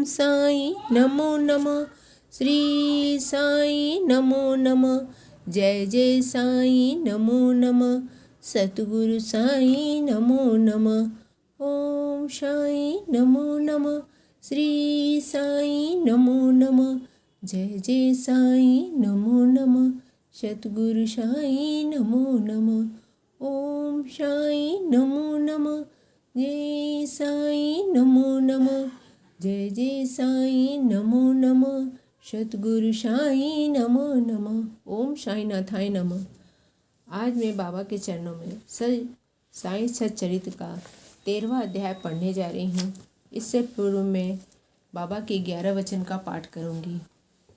साईं नमो नमः। श्री साईं नमो नमः। जय जय साईं नमो नमः। सतगुरु साईं नमो नमः। ओम साईं नमो नमः। श्री साईं नमो नमः। जय जय साईं नमो नमः। सतगुरु साईं नमो नमः। ओम साईं नमो नमः। जय साईं नमो नमः। जय जय साईं नमो नमः। सतगुरु साईं नमो नमः। ओम साईनाथाय नमः। आज मैं बाबा के चरणों में साईं सच्चरित्र का 13वां अध्याय पढ़ने जा रही हूँ। इससे पूर्व मैं बाबा के 11 वचन का पाठ करूँगी।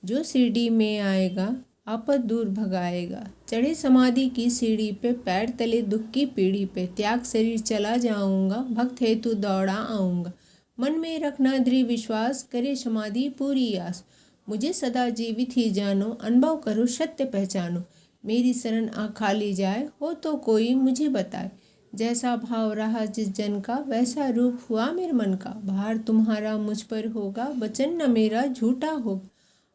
जो सीढ़ी में आएगा आपद दूर भगाएगा। चढ़े समाधि की सीढ़ी पे, पैर तले दुख की पीढ़ी पे, त्याग शरीर चला जाऊंगा, भक्त हेतु दौड़ा आऊंगा। मन में रखना दृढ़ विश्वास, करे समाधि पूरी आस। मुझे सदा जीवित ही जानो, अनुभव करो सत्य पहचानो। मेरी शरण आ खाली जाए, हो तो कोई मुझे बताए। जैसा भाव रहा जिस जन का, वैसा रूप हुआ मेरे मन का। भार तुम्हारा मुझ पर होगा, वचन न मेरा झूठा होगा।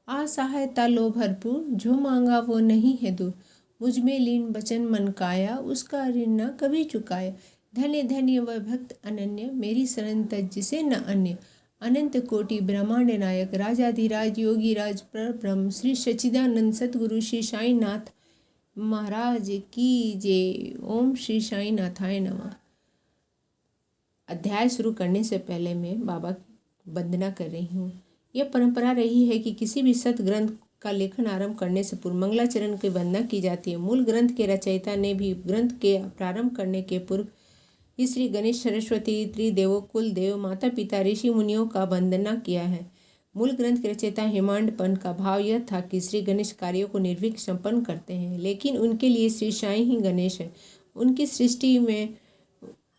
असहायता लो भरपूर, जो मांगा वो नहीं है दूर। मुझ में लीन वचन मन काया, उसका ऋण न कभी चुकाया। धन्य धन्य वह भक्त अनन्य, मेरी शरण तज जिसे न अन्य। अनंत कोटि ब्रह्मांड नायक, राजाधिराज योगी राज पर ब्रह्म, श्री सच्चिदानंद सतगुरु श्री साई नाथ महाराज की जय। ओम श्री साई नाथाय नमः। अध्याय शुरू करने से पहले मैं बाबा की वंदना कर रही हूँ। यह परंपरा रही है कि किसी भी सत ग्रंथ का लेखन आरंभ करने से पूर्व मंगलाचरण की वंदना की जाती है। मूल ग्रंथ के रचयिता ने भी ग्रंथ के प्रारंभ करने के पूर्व ही श्री गणेश सरस्वती त्रिदेवों कुल देव माता पिता ऋषि मुनियों का वंदना किया है। मूल ग्रंथ के रचयिता हेमांड पंत का भाव यह था कि श्री गणेश कार्यों को निर्विघ्न संपन्न करते हैं, लेकिन उनके लिए श्री साईं ही गणेश है। उनकी सृष्टि में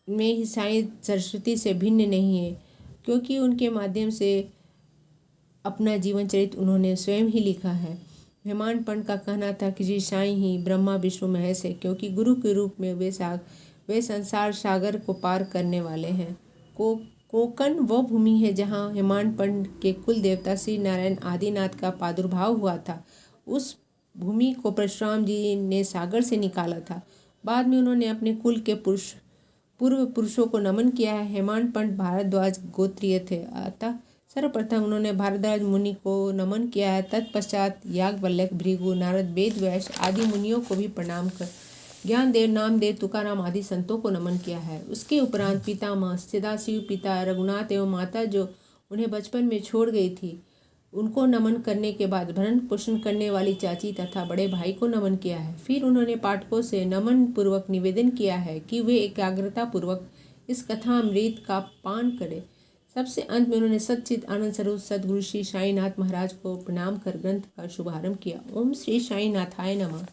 ही साईं सरस्वती से भिन्न नहीं है, क्योंकि उनके माध्यम से अपना जीवन चरित्र उन्होंने स्वयं ही लिखा है। हेमांड पंत का कहना था कि श्री साईं ही ब्रह्मा विष्णु महेश है, क्योंकि गुरु के रूप में वे संसार सागर को पार करने वाले हैं। कोकण वह भूमि है जहाँ हेमांड पंत के कुल देवता श्री नारायण आदिनाथ का प्रादुर्भाव हुआ था। उस भूमि को परशुराम जी ने सागर से निकाला था। बाद में उन्होंने अपने कुल के पूर्व पुरुषों को नमन किया है। हेमांड पंत भारद्वाज गोत्रीय थे, अतः सर्वप्रथम उन्होंने भारद्वाज मुनि को नमन किया है। तत्पश्चात याज्ञवल्क्य, भृगु, नारद, वेद व्यास आदि मुनियों को भी प्रणाम कर ज्ञानदेव, नामदेव, तुकाराम आदि संतों को नमन किया है। उसके उपरांत पितामह सदाशिव, पिता रघुनाथ एवं माता जो उन्हें बचपन में छोड़ गई थी, उनको नमन करने के बाद भरण पोषण करने वाली चाची तथा बड़े भाई को नमन किया है। फिर उन्होंने पाठकों से नमन पूर्वक निवेदन किया है कि वे एकाग्रता पूर्वक इस कथा अमृत का पान करें। सबसे अंत में उन्होंने सच्चिद आनंद स्वरूप सद्गुरु श्री साईनाथ महाराज को प्रणाम कर ग्रंथ का शुभारंभ किया। ओम श्री साईनाथाय नमः।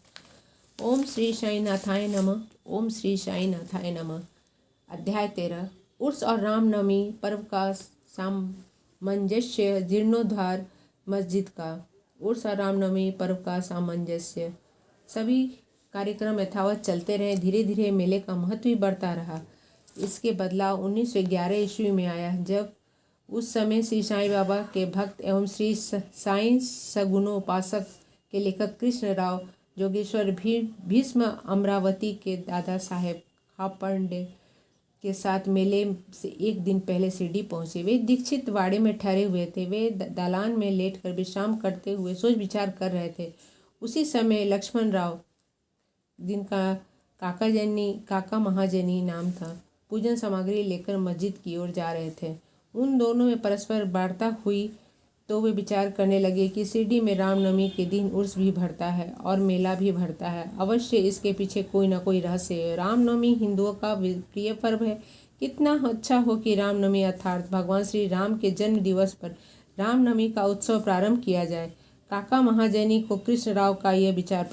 ओम श्री साईनाथाय नमः। ओम श्री साईनाथाय नमः। अध्याय 13। उर्स और रामनवमी पर्व का सामंजस्य। जीर्णोद्धार मस्जिद का। उर्स और रामनवमी पर्व का सामंजस्य। सभी कार्यक्रम यथावत चलते रहे। धीरे धीरे मेले का महत्व भी बढ़ता रहा। इसके बदलाव 1911 ईस्वी में आया, जब उस समय श्री साईं बाबा के भक्त एवं श्री साईं सगुणोपासक के लेखक कृष्ण राव जोगेश्वर भीष्म अमरावती के दादा साहेब खापर्डे के साथ मेले से एक दिन पहले शिरडी पहुंचे। वे दीक्षित वाड़े में ठहरे हुए थे। वे दालान में लेटकर विश्राम करते हुए सोच विचार कर रहे थे। उसी समय लक्ष्मण राव, जिनका काका महाजनी नाम था, पूजन सामग्री लेकर मस्जिद की ओर जा रहे थे। उन दोनों में परस्पर वार्ता हुई तो वे विचार करने लगे कि शिरडी में रामनवमी के दिन उर्स भी भरता है और मेला भी भरता है। अवश्य इसके पीछे कोई ना कोई रहस्य है। रामनवमी हिंदुओं का प्रिय पर्व है। कितना अच्छा हो कि रामनवमी अर्थात भगवान श्री राम के जन्म दिवस पर रामनवमी का उत्सव प्रारंभ किया जाए। काका महाजनी को कृष्ण राव का यह विचार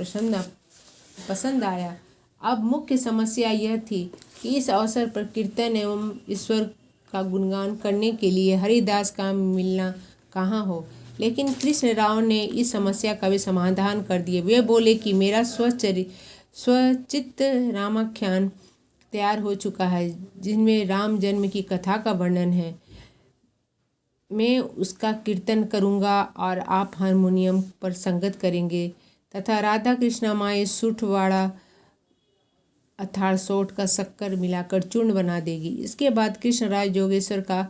पसंद आया। अब मुख्य समस्या यह थी कि इस अवसर पर कीर्तन एवं ईश्वर का गुणगान करने के लिए हरिदास का मिलना कहाँ हो। लेकिन कृष्ण राव ने इस समस्या का भी समाधान कर दिए। वे बोले कि मेरा स्वचित्त रामाख्यान तैयार हो चुका है, जिनमें राम जन्म की कथा का वर्णन है। मैं उसका कीर्तन करूँगा और आप हारमोनियम पर संगत करेंगे तथा राधा कृष्णा माई सूठवाड़ा अर्थात सोठ का शक्कर मिलाकर चूर्ण बना देगी। इसके बाद कृष्णराज जोगेश्वर का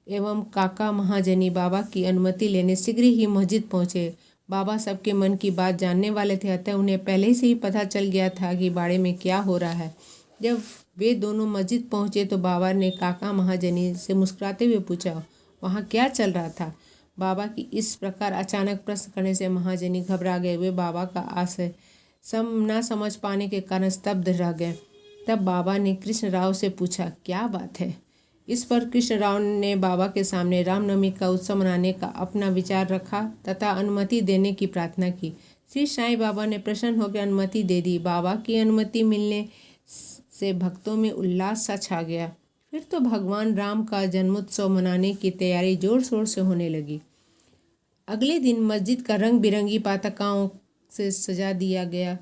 एवं काका महाजनी बाबा की अनुमति लेने शीघ्र ही मस्जिद पहुँचे। बाबा सबके मन की बात जानने वाले थे, अतः उन्हें पहले से ही पता चल गया था कि बाड़े में क्या हो रहा है। जब वे दोनों मस्जिद पहुँचे तो बाबा ने काका महाजनी से मुस्कुराते हुए पूछा, वहाँ क्या चल रहा था। बाबा की इस प्रकार अचानक प्रश्न करने से महाजनी घबरा गए। वे बाबा का आशय न समझ पाने के कारण स्तब्ध रह गए। तब बाबा ने कृष्णराव से पूछा, क्या बात है। इस पर कृष्णराव ने बाबा के सामने रामनवमी का उत्सव मनाने का अपना विचार रखा तथा अनुमति देने की प्रार्थना की। श्री साईं बाबा ने प्रसन्न होकर अनुमति दे दी। बाबा की अनुमति मिलने से भक्तों में उल्लास सा छा गया। फिर तो भगवान राम का जन्मोत्सव मनाने की तैयारी जोर शोर से होने लगी। अगले दिन मस्जिद का रंग बिरंगी पताकाओं से सजा दिया गया।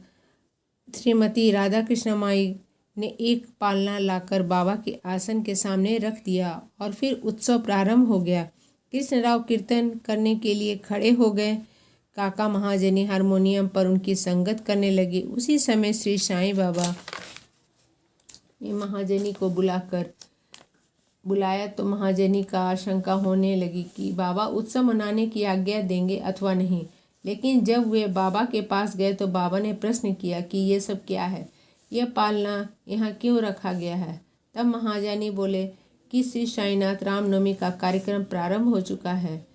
श्रीमती राधा कृष्ण माई ने एक पालना लाकर बाबा के आसन के सामने रख दिया और फिर उत्सव प्रारंभ हो गया। कृष्णराव कीर्तन करने के लिए खड़े हो गए। काका महाजनी हारमोनियम पर उनकी संगत करने लगे। उसी समय श्री साईं बाबा ने महाजनी को बुलाया तो महाजनी का आशंका होने लगी कि बाबा उत्सव मनाने की आज्ञा देंगे अथवा नहीं। लेकिन जब वे बाबा के पास गए तो बाबा ने प्रश्न किया कि ये सब क्या है, यह पालना यहाँ क्यों रखा गया है। तब महाजनी बोले कि श्री साईनाथ रामनवमी का कार्यक्रम प्रारंभ हो चुका है,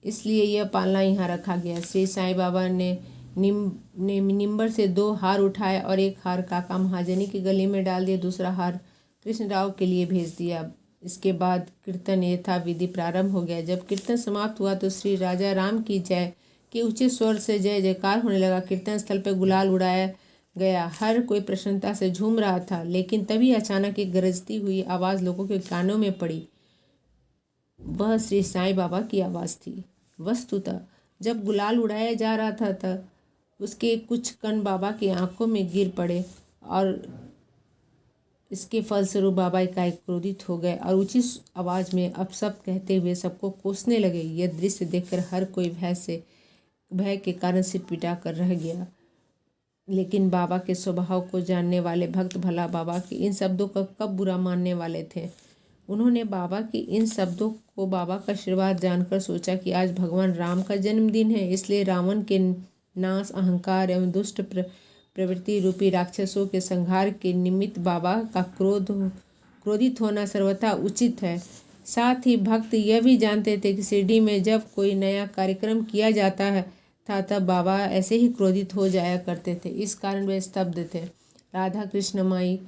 इसलिए यह पालना यहाँ रखा गया। श्री साईं बाबा ने निम्बर से 2 हार उठाए और एक हार काका महाजनी की गले में डाल दिया, दूसरा हार कृष्णराव के लिए भेज दिया। इसके बाद कीर्तन यथा विधि प्रारंभ हो गया। जब कीर्तन समाप्त हुआ तो श्री राजा राम की जय के ऊंचे स्वर से जय जयकार होने लगा। कीर्तन स्थल पर गुलाल उड़ाया गया। हर कोई प्रसन्नता से झूम रहा था। लेकिन तभी अचानक एक गरजती हुई आवाज़ लोगों के कानों में पड़ी। वह श्री साईं बाबा की आवाज़ थी। वस्तुतः जब गुलाल उड़ाया जा रहा था तब उसके कुछ कण बाबा की आंखों में गिर पड़े और इसके फलस्वरूप बाबा एकाएक क्रोधित हो गए और ऊंची आवाज़ में अपशब्द कहते हुए सबको कोसने लगे। यह दृश्य देखकर हर कोई भय के कारण सिर पिटा कर रह गया। लेकिन बाबा के स्वभाव को जानने वाले भक्त भला बाबा के इन शब्दों का कब बुरा मानने वाले थे। उन्होंने बाबा के इन शब्दों को बाबा का आशीर्वाद जानकर सोचा कि आज भगवान राम का जन्मदिन है, इसलिए रावण के नाश, अहंकार एवं दुष्ट प्रवृत्ति रूपी राक्षसों के संहार के निमित्त बाबा का क्रोधित होना सर्वथा उचित है। साथ ही भक्त यह भी जानते थे कि शिरडी में जब कोई नया कार्यक्रम किया जाता है था तब बाबा ऐसे ही क्रोधित हो जाया करते थे। इस कारण वे स्तब्ध थे। राधा कृष्ण माई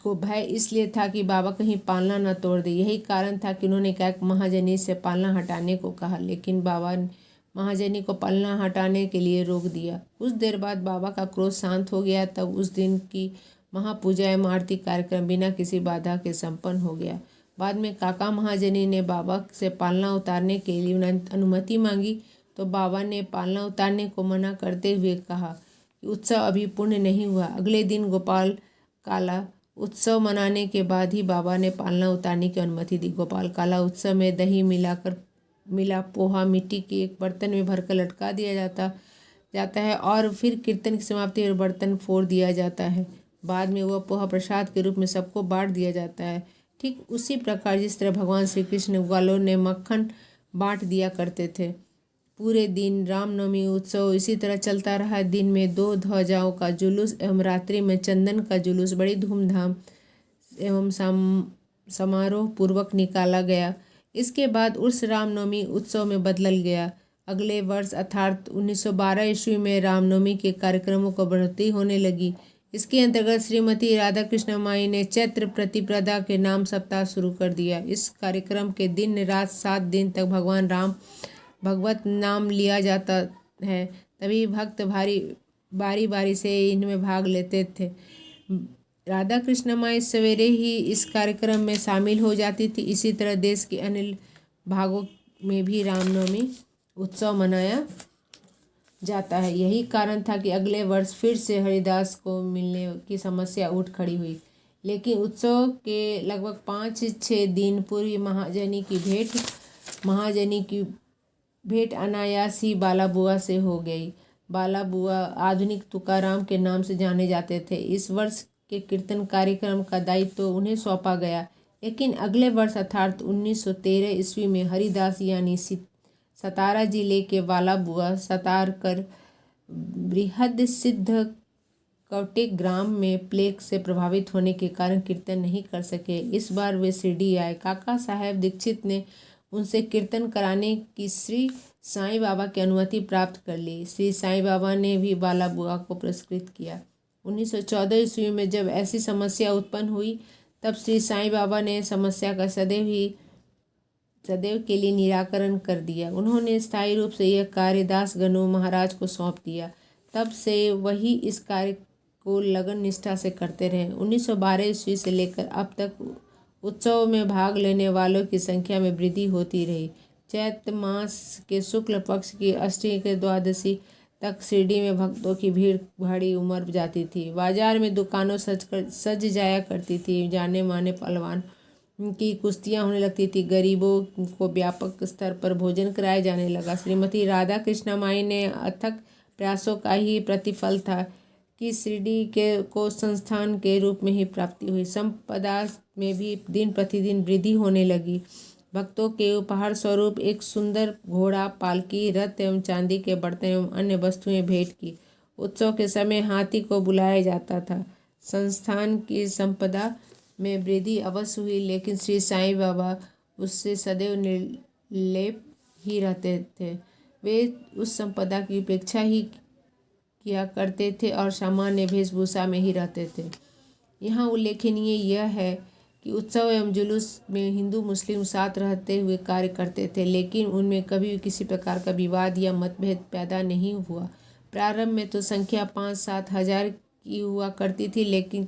को भय इसलिए था कि बाबा कहीं पालना न तोड़ दे। यही कारण था कि उन्होंने काका महाजनी से पालना हटाने को कहा, लेकिन बाबा ने महाजनी को पालना हटाने के लिए रोक दिया। कुछ देर बाद बाबा का क्रोध शांत हो गया। तब उस दिन की महापूजा एवं आरती कार्यक्रम बिना किसी बाधा के संपन्न हो गया। बाद में काका महाजनी ने बाबा से पालना उतारने के लिए अनुमति मांगी तो बाबा ने पालना उतारने को मना करते हुए कहा कि उत्सव अभी पूर्ण नहीं हुआ। अगले दिन गोपाल काला उत्सव मनाने के बाद ही बाबा ने पालना उतारने की अनुमति दी। गोपाल काला उत्सव में दही मिला पोहा मिट्टी के एक बर्तन में भरकर लटका दिया जाता है और फिर कीर्तन की समाप्ति और बर्तन फोड़ दिया जाता है। बाद में वह पोहा प्रसाद के रूप में सबको बांट दिया जाता है। ठीक उसी प्रकार जिस तरह भगवान श्री कृष्ण ग्वालों ने मक्खन बांट दिया करते थे। पूरे दिन रामनवमी उत्सव इसी तरह चलता रहा। दिन में 2 ध्वजाओं का जुलूस एवं रात्रि में चंदन का जुलूस बड़ी धूमधाम एवं समारोह पूर्वक निकाला गया। इसके बाद उर्स रामनवमी उत्सव में बदल गया। अगले वर्ष अर्थात 1912 ईस्वी में रामनवमी के कार्यक्रमों को बढ़ोतरी होने लगी। इसके अंतर्गत श्रीमती राधा कृष्ण माई ने चैत्र प्रतिपदा के नाम सप्ताह शुरू कर दिया। इस कार्यक्रम के दिन रात 7 दिन तक भगवान राम भगवत नाम लिया जाता है। तभी भक्त बारी बारी से इनमें भाग लेते थे। राधा कृष्ण माई सवेरे ही इस कार्यक्रम में शामिल हो जाती थी। इसी तरह देश के अन्य भागों में भी रामनवमी उत्सव मनाया जाता है। यही कारण था कि अगले वर्ष फिर से हरिदास को मिलने की समस्या उठ खड़ी हुई। लेकिन उत्सव के लगभग 5-6 दिन पूर्व महाजनी की भेंट अनायास ही बाला बुआ से हो गई। बाला बुआ आधुनिक तुकाराम के नाम से जाने जाते थे। इस वर्ष के कीर्तन कार्यक्रम का दायित्व तो उन्हें सौंपा गया, लेकिन अगले वर्ष अर्थात 1913 ईस्वी में हरिदास यानी सतारा जिले के बाला बुआ सतार कर बृहद सिद्ध कौटे ग्राम में प्लेग से प्रभावित होने के कारण कीर्तन नहीं कर सके। इस बार वे शिरडी आए। काका साहेब दीक्षित ने उनसे कीर्तन कराने की श्री साईं बाबा की अनुमति प्राप्त कर ली। श्री साईं बाबा ने भी बाला बुआ को पुरस्कृत किया। 1914 ईस्वी में जब ऐसी समस्या उत्पन्न हुई, तब श्री साईं बाबा ने समस्या का सदैव के लिए निराकरण कर दिया। उन्होंने स्थायी रूप से यह कार्य दास गणु महाराज को सौंप दिया। तब से वही इस कार्य को लगन निष्ठा से करते रहे। 1912 ईस्वी से लेकर अब तक उत्सव में भाग लेने वालों की संख्या में वृद्धि होती रही। चैत्र मास के शुक्ल पक्ष की अष्टमी के द्वादशी तक शिरडी में भक्तों की भीड़ भारी उमड़ जाती थी। बाजार में दुकानों सज जाया करती थी। जाने माने पहलवान की कुश्तियां होने लगती थी। गरीबों को व्यापक स्तर पर भोजन कराया जाने लगा। श्रीमती राधा कृष्णमाई ने अथक प्रयासों का ही प्रतिफल था कि शिरडी को संस्थान के रूप में ही प्राप्ति हुई। संपदा में भी दिन प्रतिदिन वृद्धि होने लगी। भक्तों के उपहार स्वरूप एक सुंदर घोड़ा, पालकी, रथ एवं चांदी के बर्तन एवं अन्य वस्तुएं भेंट की। उत्सव के समय हाथी को बुलाया जाता था। संस्थान की संपदा में वृद्धि अवश्य हुई, लेकिन श्री साईं बाबा उससे सदैव निर्लेप ही रहते थे। वे उस संपदा की उपेक्षा ही किया करते थे और सामान्य वेशभूषा में ही रहते थे। यहाँ उल्लेखनीय यह है कि उत्सव एवं जुलूस में हिंदू मुस्लिम साथ रहते हुए कार्य करते थे, लेकिन उनमें कभी भी किसी प्रकार का विवाद या मतभेद पैदा नहीं हुआ। प्रारंभ में तो संख्या 5-7 हजार की हुआ करती थी, लेकिन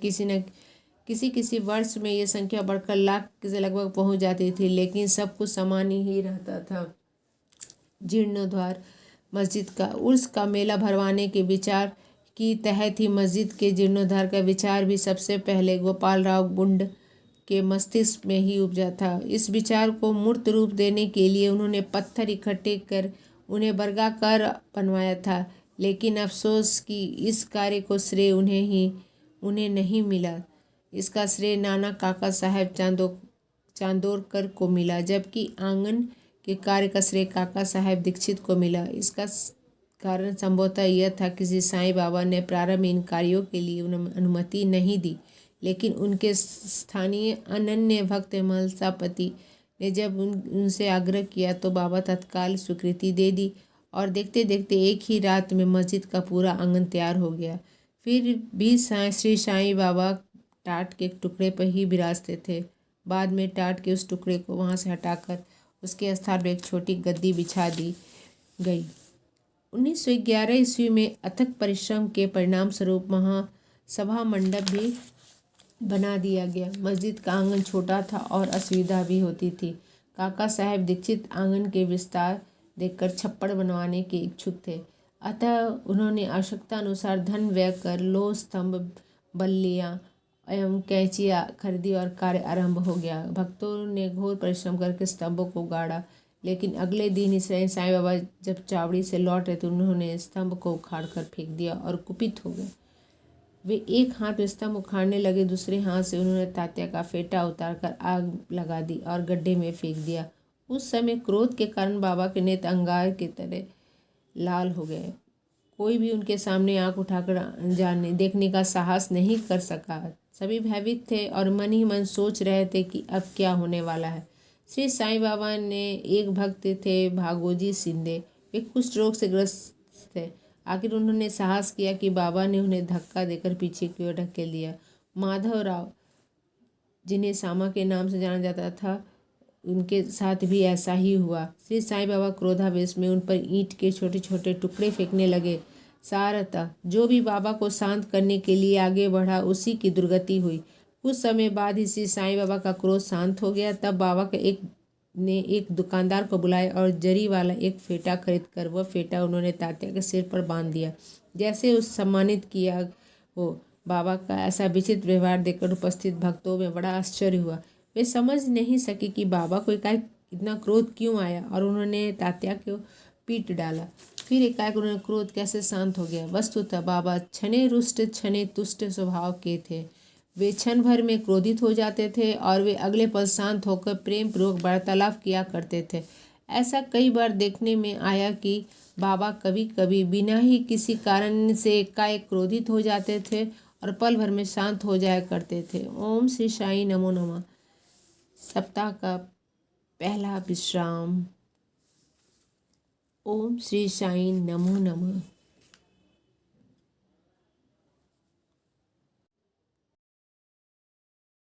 किसी वर्ष में ये संख्या बढ़कर लाख से लगभग पहुंच जाती थी, लेकिन सब कुछ सामान्य ही रहता था। जीर्णोद्धार मस्जिद का उर्स का मेला भरवाने के विचार की तहत ही मस्जिद के जीर्णोद्धार का विचार भी सबसे पहले गोपाल राव बुंड के मस्तिष्क में ही उपजा था। इस विचार को मूर्त रूप देने के लिए उन्होंने पत्थर इकट्ठे कर उन्हें वर्गाकार बनवाया था, लेकिन अफसोस कि इस कार्य को श्रेय उन्हें नहीं मिला। इसका श्रेय नाना काका साहेब चांदोरकर को मिला, जबकि आंगन के कार्य का श्रेय काका साहेब दीक्षित को मिला। इसका कारण संभवतः यह था कि श्री साईं बाबा ने प्रारंभ में इन कार्यों के लिए अनुमति नहीं दी, लेकिन उनके स्थानीय अनन्य भक्त महलसापति ने जब उनसे आग्रह किया तो बाबा तत्काल स्वीकृति दे दी और देखते देखते एक ही रात में मस्जिद का पूरा आंगन तैयार हो गया। फिर भी श्री साईं बाबा टाट के एक टुकड़े पर ही विराजते थे। बाद में टाट के उस टुकड़े को वहां से हटाकर उसके स्थान पर एक छोटी गद्दी बिछा दी गई। 1911 ईस्वी में अथक परिश्रम के परिणाम स्वरूप महासभा मंडप भी बना दिया गया। मस्जिद का आंगन छोटा था और असुविधा भी होती थी। काका साहेब दीक्षित आंगन के विस्तार देखकर छप्पड़ बनवाने के इच्छुक थे, अतः उन्होंने आवश्यकता अनुसार धन व्यय कर लोह स्तंभ, बल्लियां एवं कैंचियां खरीदी और कार्य आरंभ हो गया। भक्तों ने घोर परिश्रम करके स्तंभों को गाड़ा, लेकिन अगले दिन ही साईं बाबा जब चावड़ी से लौट रहे थे, उन्होंने स्तंभ को उखाड़ कर फेंक दिया और कुपित हो गए। वे एक हाथ में स्तंभ उखाड़ने लगे, दूसरे हाथ से उन्होंने तात्या का फेटा उतारकर आग लगा दी और गड्ढे में फेंक दिया। उस समय क्रोध के कारण बाबा के नेत्र अंगार की तरह लाल हो गए। कोई भी उनके सामने आंख उठाकर देखने का साहस नहीं कर सका। सभी भयभीत थे और मन ही मन सोच रहे थे कि अब क्या होने वाला है। श्री साईं बाबा ने एक भक्त थे भागोजी शिंदे, वे कुष्ठ रोग से ग्रस्त थे। आखिर उन्होंने साहस किया कि बाबा ने उन्हें धक्का देकर पीछे की ओर ढकेल दिया। माधव राव, जिन्हें सामा के नाम से जाना जाता था, उनके साथ भी ऐसा ही हुआ। श्री साईं बाबा क्रोधावेश में उन पर ईंट के छोटे छोटे टुकड़े फेंकने लगे। सारतः जो भी बाबा को शांत करने के लिए आगे बढ़ा, उसी की दुर्गति हुई। कुछ समय बाद ही श्री साईं बाबा का क्रोध शांत हो गया। तब बाबा ने एक दुकानदार को बुलाया और जरी वाला एक फेटा खरीद कर वह फेटा उन्होंने तात्या के सिर पर बांध दिया, जैसे उस सम्मानित किया हो। बाबा का ऐसा विचित्र व्यवहार देखकर उपस्थित भक्तों में बड़ा आश्चर्य हुआ। वे समझ नहीं सके कि बाबा को एकाएक इतना क्रोध क्यों आया और उन्होंने तात्या को पीट डाला। फिर एकाएक उन्होंने क्रोध कैसे शांत हो गया। वस्तुतः बाबा क्षणे रुष्ट क्षणे तुष्ट स्वभाव के थे। वे क्षण भर में क्रोधित हो जाते थे और वे अगले पल शांत होकर प्रेम पूर्वक वार्तालाप किया करते थे। ऐसा कई बार देखने में आया कि बाबा कभी कभी बिना ही किसी कारण से एकाएक क्रोधित हो जाते थे और पल भर में शांत हो जाया करते थे। ओम श्री साई नमो नमः। सप्ताह का पहला विश्राम। ओम श्री साई नमो नमः।